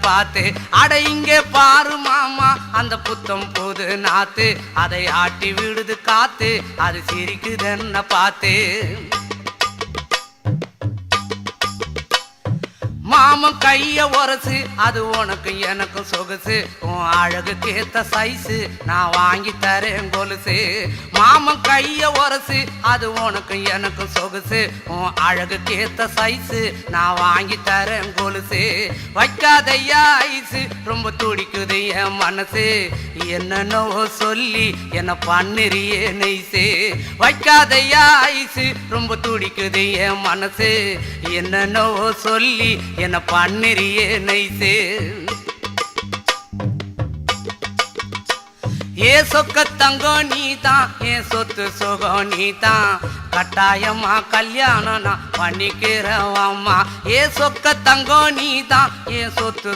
பார்த்து அட இங்கே பாரு மாமா அந்த புத்தம் புது நாத்து அதை ஆட்டி விடுது காத்து அது சிரிக்குதுன்னு பார்த்து மாமன் கைய உரசு அது உனக்கு எனக்கு சொகுசு உன் அழகுக்கு ஏத்த சைஸு நான் வாங்கி தரேன் கொலுசு மாமன் கைய உரசு அது உனக்கு எனக்கு சொகுசு உன் அழகுக்கு ஏத்த சைஸு நான் வாங்கி தரேன் கொலுசு வைக்காதையா ஐசு ரொம்ப துடிக்குது என் மனசு என்னன்னோ சொல்லி என்ன பண்ணிரியே நெய்சு வைக்காதையா ஐசு ரொம்ப துடிக்குது என் மனசு என்னன்னோ சொல்லி என்ன பண்ணிரியே நைசே ஏ சொக்க தங்கம் நீதான் என் சொத்து சுகம் நீதான் கட்டாயமா கல்யாணம் நான் பண்ணிக்கிறேன் அம்மா ஏ சொக்க தங்கம் நீதான் என் சொத்து